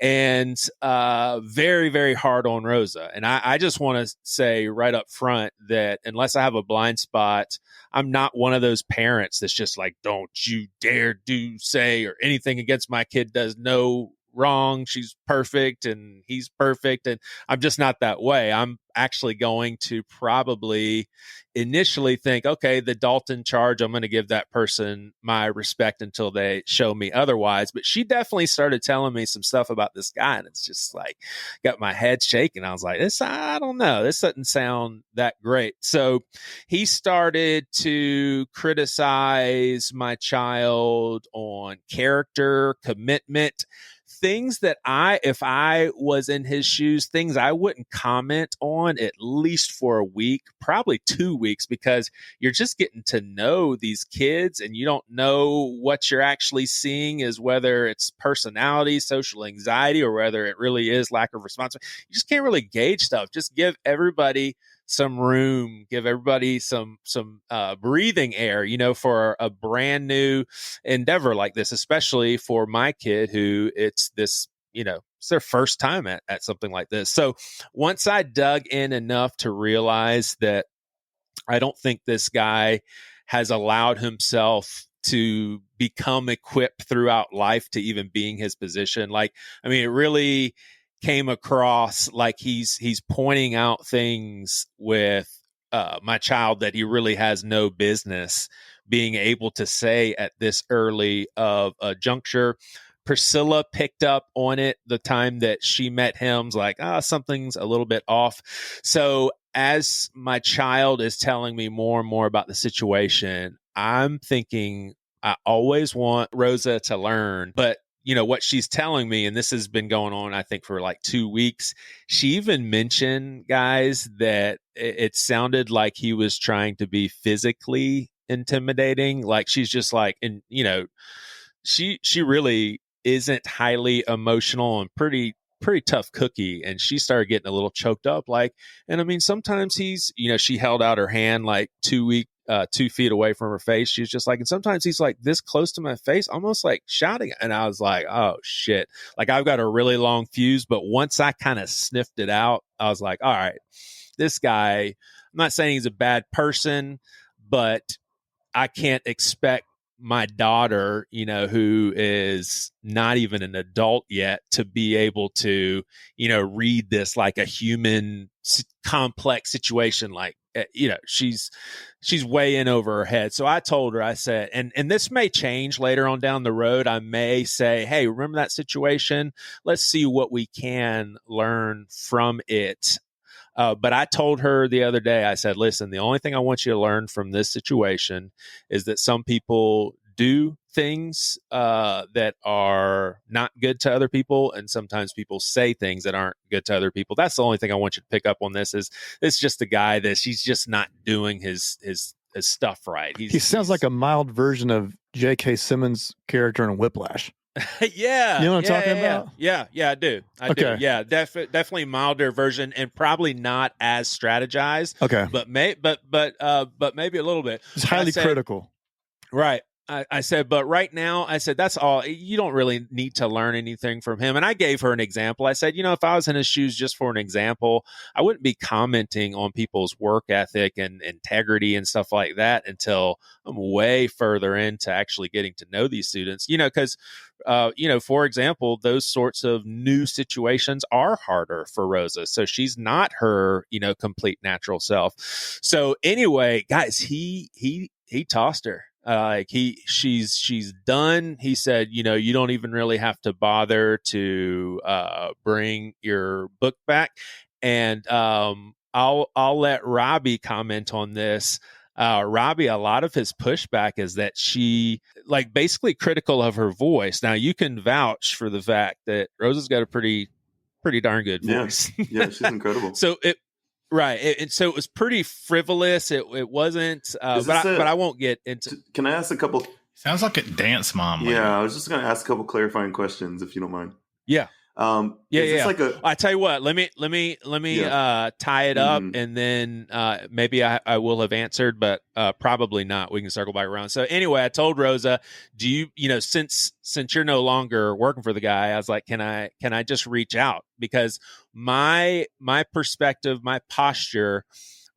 and very, very hard on Rosa. And I just want to say right up front that unless I have a blind spot, I'm not one of those parents that's just like, don't you dare say or anything against my kid does no wrong. She's perfect and he's perfect. And I'm just not that way. I'm actually going to probably initially think, okay, the Dalton charge, I'm going to give that person my respect until they show me otherwise. But she definitely started telling me some stuff about this guy, and it's just like got my head shaking. I was like, I don't know. This doesn't sound that great. So he started to criticize my child on character, commitment, things that if I was in his shoes, things I wouldn't comment on at least for a week, probably 2 weeks, because you're just getting to know these kids and you don't know what you're actually seeing is whether it's personality, social anxiety, or whether it really is lack of responsibility. You just can't really gauge stuff. Just give everybody some room, give everybody some breathing air, for a brand new endeavor like this, especially for my kid who it's this, it's their first time at something like this. So once I dug in enough to realize that I don't think this guy has allowed himself to become equipped throughout life to even being his position. It really came across like he's pointing out things with my child that he really has no business being able to say at this early of a juncture. Priscilla picked up on it the time that she met him, like, something's a little bit off. So as my child is telling me more and more about the situation, I'm thinking I always want Rosa to learn, but what she's telling me, and this has been going on, I think, for like 2 weeks. She even mentioned, guys, that it sounded like he was trying to be physically intimidating. Like she's just like, and she really isn't highly emotional and pretty tough cookie. And she started getting a little choked up. Sometimes he's, she held out her hand like 2 feet away from her face. She was just like, and sometimes he's like this close to my face, almost like shouting. And I was like, oh shit. Like I've got a really long fuse, but once I kind of sniffed it out, I was like, all right, this guy, I'm not saying he's a bad person, but I can't expect my daughter, who is not even an adult yet, to be able to, read this like a human complex situation. Like, she's way in over her head. So I told her, I said, and this may change later on down the road. I may say, hey, remember that situation? Let's see what we can learn from it. But I told her the other day, I said, listen, the only thing I want you to learn from this situation is that some people do things that are not good to other people. And sometimes people say things that aren't good to other people. That's the only thing I want you to pick up on this is it's just a guy that he's just not doing his stuff right. He sounds like a mild version of J.K. Simmons' character in Whiplash. Yeah. You know what I'm talking about? Yeah, I do. I do. Yeah, definitely milder version and probably not as strategized. Okay. But maybe a little bit. It's highly critical. Right. I said, but right now, I said, that's all. You don't really need to learn anything from him. And I gave her an example. I said, if I was in his shoes, just for an example, I wouldn't be commenting on people's work ethic and integrity and stuff like that until I'm way further into actually getting to know these students, because, for example, those sorts of new situations are harder for Rosa. So she's not her, complete natural self. So anyway, guys, he tossed her. She's done. He said, you don't even really have to bother to bring your book back. And I'll let Robbie comment on this. Robbie, a lot of his pushback is that she basically critical of her voice. Now you can vouch for the fact that Rosa's got a pretty darn good voice. Yeah, she's incredible. Right. And so it was pretty frivolous. It wasn't, but I won't get into. Can I ask a couple? Sounds like a dance mom. Yeah, I was just going to ask a couple clarifying questions if you don't mind. Yeah. I tell you what, let me tie it up, and then maybe I will have answered, but probably not. We can circle back around. So anyway, I told Rosa, do you since you're no longer working for the guy, I was like, can I just reach out? Because my perspective, my posture,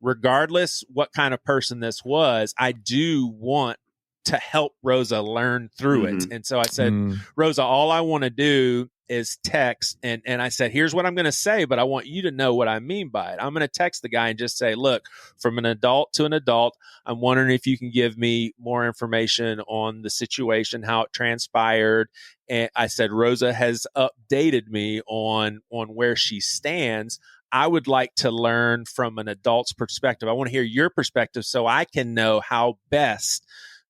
regardless what kind of person this was, I do want to help Rosa learn through it. And so I said, Rosa, all I want to do is text. And I said, here's what I'm going to say, but I want you to know what I mean by it. I'm going to text the guy and just say, look, from an adult to an adult, I'm wondering if you can give me more information on the situation, how it transpired. And I said, Rosa has updated me on where she stands. I would like to learn from an adult's perspective. I want to hear your perspective so I can know how best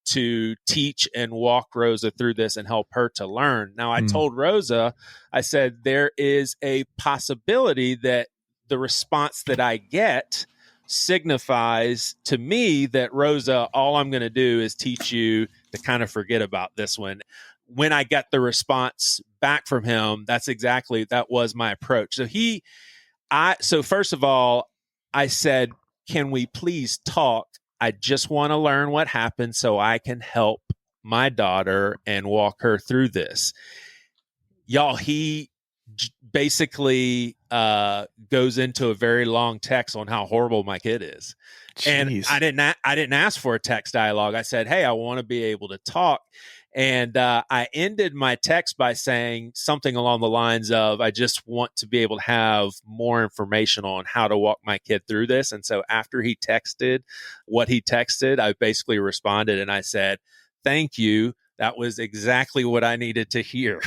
to teach and walk Rosa through this and help her to learn. Now, I told Rosa, I said, there is a possibility that the response that I get signifies to me that, Rosa, all I'm going to do is teach you to kind of forget about this one. When I got the response back from him, that was my approach. So first of all, I said, can we please talk? I just want to learn what happened so I can help my daughter and walk her through this. Y'all, he basically goes into a very long text on how horrible my kid is. Jeez. And I didn't ask for a text dialogue. I said, hey, I want to be able to talk. And I ended my text by saying something along the lines of, I just want to be able to have more information on how to walk my kid through this. And so after he texted what he texted, I basically responded and I said, thank you. That was exactly what I needed to hear.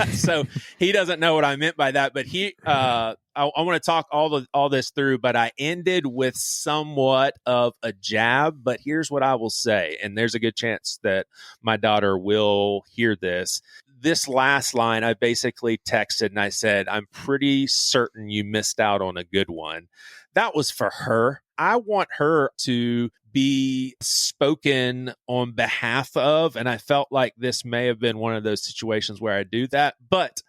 So he doesn't know what I meant by that, but I want to talk all this through, but I ended with somewhat of a jab. But here's what I will say, and there's a good chance that my daughter will hear this. This last line, I basically texted and I said, I'm pretty certain you missed out on a good one. That was for her. I want her to be spoken on behalf of, and I felt like this may have been one of those situations where I do that, but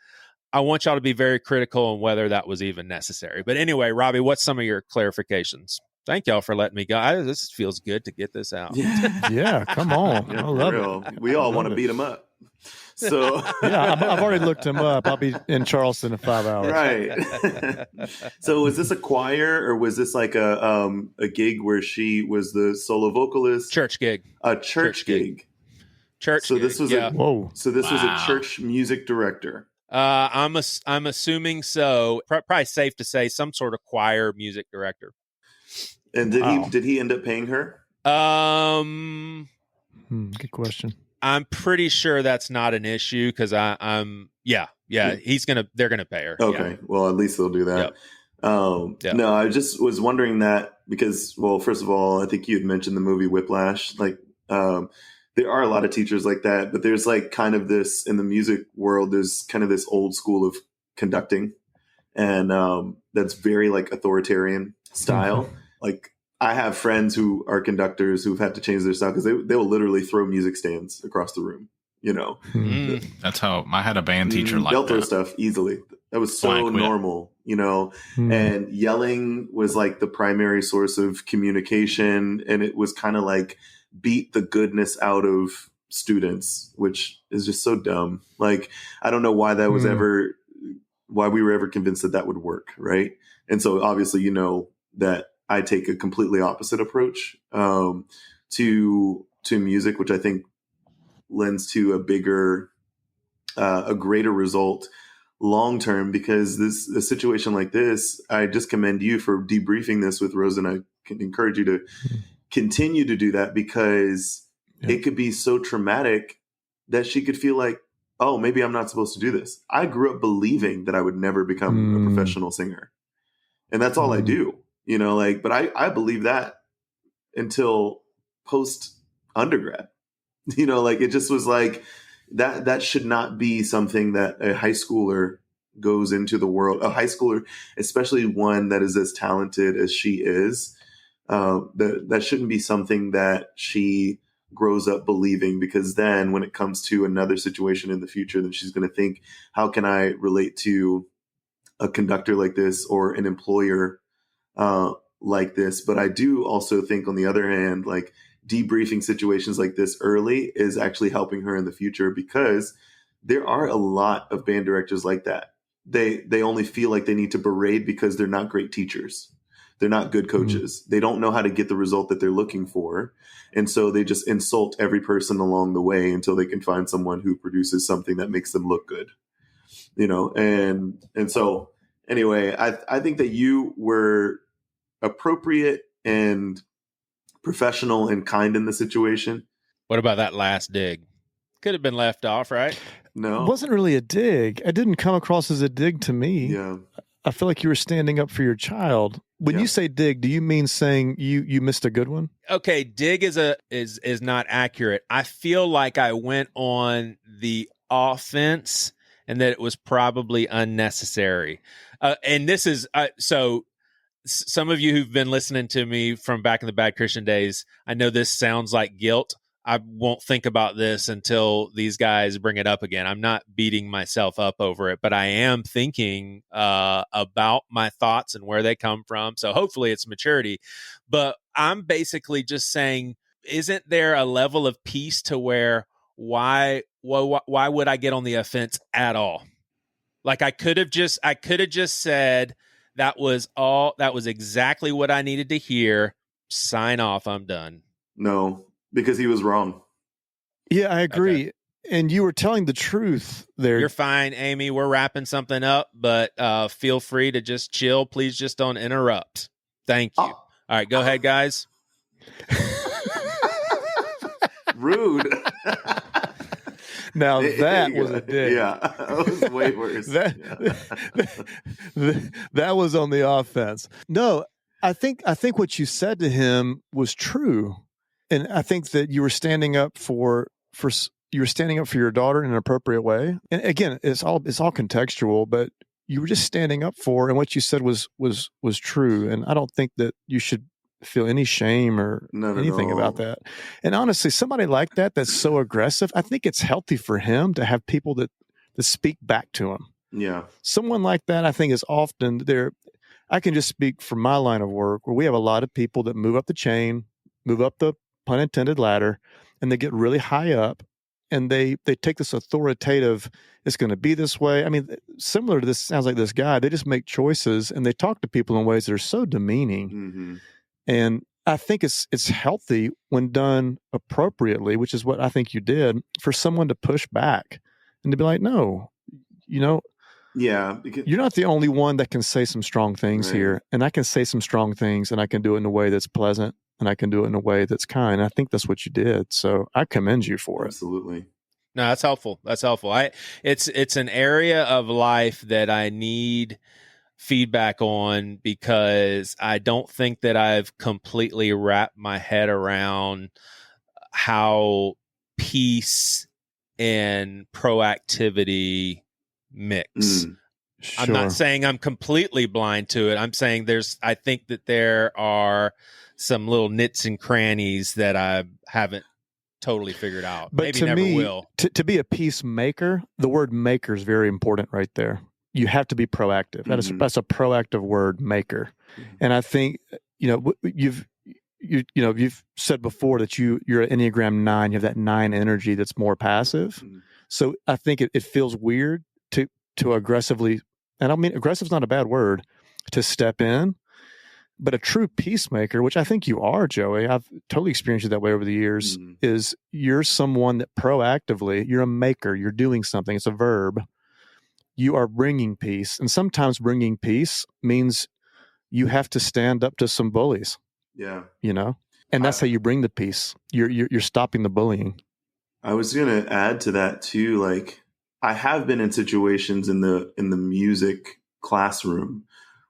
I want y'all to be very critical on whether that was even necessary. But anyway, Robbie, what's some of your clarifications? Thank y'all for letting me go. This feels good to get this out. Yeah, come on. Yeah, I love it. We all want to beat him up. So yeah, I've already looked him up. I'll be in Charleston in 5 hours. Right. So was this a choir or was this like a gig where she was the solo vocalist? Church gig. A church gig. Church. So this was yeah. was a church music director. I'm assuming so. Probably safe to say some sort of choir music director. And did he end up paying her? Good question. I'm pretty sure that's not an issue because they're gonna pay her. Okay, yeah. Well at least they'll do that. Yep. No, I just was wondering that because, well, first of all, I think you had mentioned the movie Whiplash. Like, there are a lot of teachers like that, but there's like kind of this in the music world. There's kind of this old school of conducting, and that's very like authoritarian style. Mm-hmm. Like, I have friends who are conductors who've had to change their style because they will literally throw music stands across the room. You know, that's how I had a band teacher like they'll that. throw stuff easily. That was so normal, you know, and yelling was like the primary source of communication. And it was kind of like beat the goodness out of students, which is just so dumb. Like, I don't know why that was why we were ever convinced that would work. Right. And so obviously, you know, that I take a completely opposite approach to music, which I think lends to a greater result long term. Because a situation like this, I just commend you for debriefing this with Rose, and I can encourage you to continue to do that because it could be so traumatic that she could feel like, oh, maybe I'm not supposed to do this. I grew up believing that I would never become a professional singer, and that's all I do. You know, like, but I believe that until post undergrad, you know, like it just was like that should not be something that a high schooler goes into the world. A high schooler, especially one that is as talented as she is, that shouldn't be something that she grows up believing, because then when it comes to another situation in the future, then she's going to think, how can I relate to a conductor like this or an employer like this? But I do also think, on the other hand, like debriefing situations like this early is actually helping her in the future, because there are a lot of band directors like that. They only feel like they need to berate because they're not great teachers. They're not good coaches. They don't know how to get the result that they're looking for. And so they just insult every person along the way until they can find someone who produces something that makes them look good, you know? And so anyway, I think that you were appropriate and professional and kind in the situation. What about that last dig? Could have been left off, right? No. It wasn't really a dig. It didn't come across as a dig to me. Yeah. I feel like you were standing up for your child. When you say dig, do you mean saying you missed a good one? Okay, dig is not accurate. I feel like I went on the offense and that it was probably unnecessary. And this is so some of you who've been listening to me from back in the Bad Christian days, I know this sounds like guilt. I won't think about this until these guys bring it up again. I'm not beating myself up over it, but I am thinking about my thoughts and where they come from. So hopefully it's maturity. But I'm basically just saying, isn't there a level of peace to where why would I get on the offense at all? Like I could have just said that was exactly what I needed to hear. Sign off. I'm done. No. Because he was wrong. Yeah, I agree. Okay. And you were telling the truth there. You're fine, Amy. We're wrapping something up, but feel free to just chill. Please just don't interrupt. Thank you. All right, go ahead, guys. Rude. Now that was a dig. Yeah, that was way worse. That was on the offense. No, I think what you said to him was true. And I think that you were standing up for your daughter in an appropriate way. And again, it's all contextual, but you were just standing up for, and what you said was true. And I don't think that you should feel any shame or anything about that. And honestly, somebody like that's so aggressive, I think it's healthy for him to have people that speak back to him. Yeah. Someone like that, I think, is often there. I can just speak from my line of work where we have a lot of people that move up the chain, move up the pun intended ladder, and they get really high up, and they take this authoritative, it's going to be this way. I mean, similar to this, sounds like this guy, they just make choices and they talk to people in ways that are so demeaning. Mm-hmm. And I think it's healthy when done appropriately, which is what I think you did, for someone to push back and to be like, no, yeah, you're not the only one that can say some strong things here. And I can say some strong things, and I can do it in a way that's pleasant, and I can do it in a way that's kind. I think that's what you did. So I commend you for it. Absolutely. No, that's helpful. That's helpful. It's an area of life that I need feedback on, because I don't think that I've completely wrapped my head around how peace and proactivity mix. Sure. I'm not saying I'm completely blind to it. I'm saying I think that there are some little nits and crannies that I haven't totally figured out. But maybe to never me, will. To be a peacemaker, the word maker is very important right there. You have to be proactive. That's a proactive word, maker. And I think, you've said before that you're an Enneagram 9, you have that 9 energy that's more passive. So I think it feels weird to aggressively, and I mean, aggressive is not a bad word, to step in. But a true peacemaker, which I think you are, Joey, I've totally experienced you that way over the years, is you're someone that proactively, you're a maker, you're doing something. It's a verb. You are bringing peace. And sometimes bringing peace means you have to stand up to some bullies. Yeah. And that's how you bring the peace. You're stopping the bullying. I was going to add to that too. Like, I have been in situations in the music classroom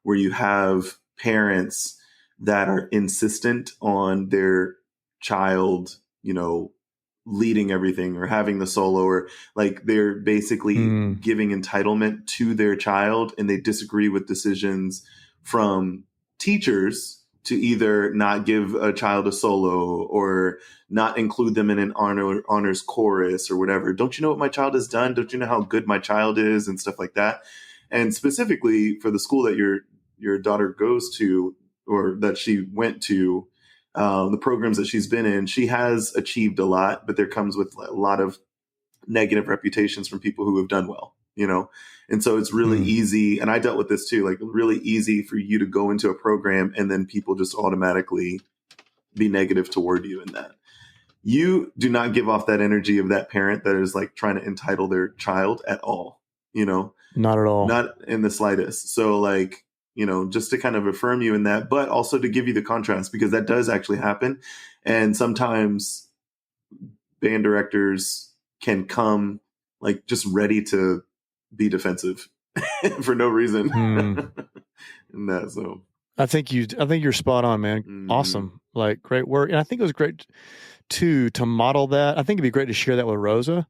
where you have parents that are insistent on their child, leading everything or having the solo, or like they're basically giving entitlement to their child, and they disagree with decisions from teachers to either not give a child a solo or not include them in an honors chorus or whatever. Don't you know what my child has done? Don't you know how good my child is and stuff like that? And specifically for the school that your daughter goes to or that she went to, the programs that she's been in, she has achieved a lot, but there comes with a lot of negative reputations from people who have done well, you know? And so it's really easy. And I dealt with this too, like really easy for you to go into a program and then people just automatically be negative toward you in that. You do not give off that energy of that parent that is like trying to entitle their child at all, you know? Not at all. Not in the slightest. So like, you know, just to kind of affirm you in that, but also to give you the contrast because that does actually happen. And sometimes band directors can come like just ready to be defensive for no reason. And that, so I think you're spot on, man. Awesome. Like great work. And I think it was great too, to model that. I think it'd be great to share that with Rosa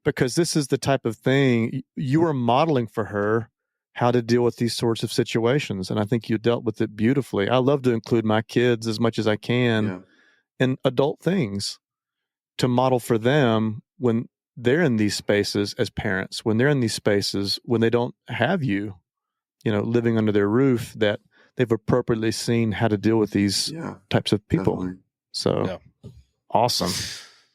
because this is the type of thing you are modeling for her how to deal with these sorts of situations. And I think you dealt with it beautifully. I love to include my kids as much as I can in adult things to model for them when they're in these spaces as parents, when they're in these spaces, when they don't have you, you know, living under their roof, that they've appropriately seen how to deal with these types of people. Definitely. So awesome.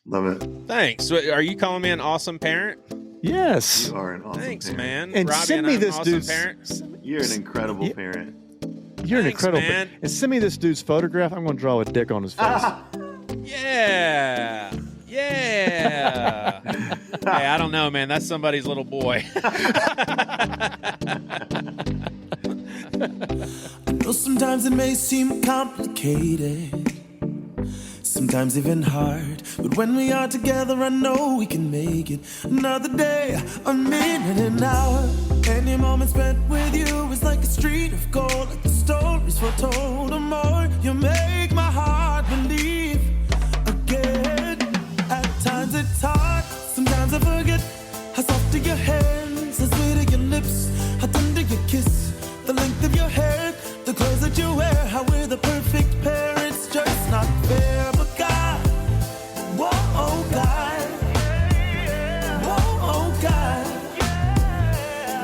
Love it. Thanks. So are you calling me an awesome parent? Yes. You are an awesome Thanks, parent. man. And Robbie, send me I'm this an awesome dude's parent. You're an incredible parent. You're an incredible man. And send me this dude's photograph. I'm going to draw a dick on his face. Yeah. Hey, I don't know, man. That's somebody's little boy. I know sometimes it may seem complicated, sometimes even hard, but when we are together, I know we can make it. Another day, a minute, an hour. Any moment spent with you is like a street of gold, like the stories foretold or more. You make my heart believe again. At times it's hard, sometimes I forget how soft are your hands, how sweet are your lips, how tender your kiss, the length of your hair, the clothes that you wear, how we're the perfect pair. It's just not fair, but God, whoa, oh God, whoa, oh God,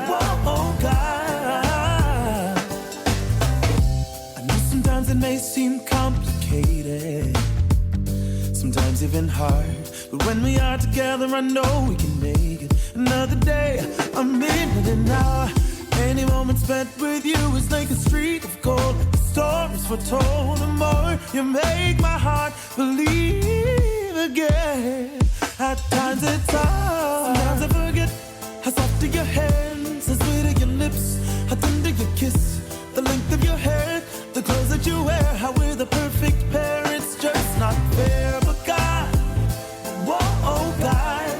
whoa, oh God. I know sometimes it may seem complicated, sometimes even hard, but when we are together, I know we can make it. Another day, a minute, an hour. Any moment spent with you is like a street of gold, like the stories foretold and more. You make my heart believe again. At times it's hard, sometimes I forget how soft are your hands, how sweet are your lips, how tender your kiss, the length of your hair, the clothes that you wear, how we're the perfect pair. It's just not fair, but God, whoa, oh God,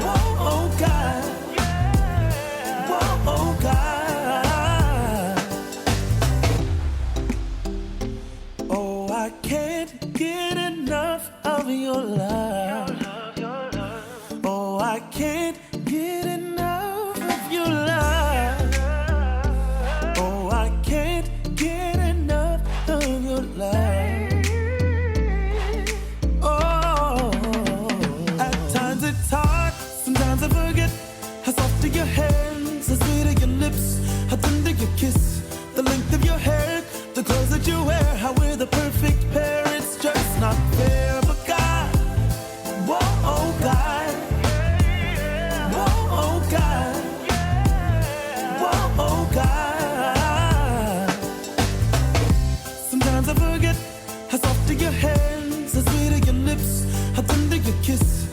whoa, oh God, whoa, oh God. Oh, I can't get enough of your love. Oh, I can't get enough of your love. Oh, I can't get enough of your love. Oh, at times it's hard, sometimes I forget how soft are your hands, how sweet are your lips, how tender your kiss, the length of your hair, the clothes that you wear, how we're the perfect pair. It's just not fair, but God, whoa, oh God, whoa, oh God, whoa, oh God. Sometimes I forget how soft are your hands, how sweet are your lips, how tender your kiss,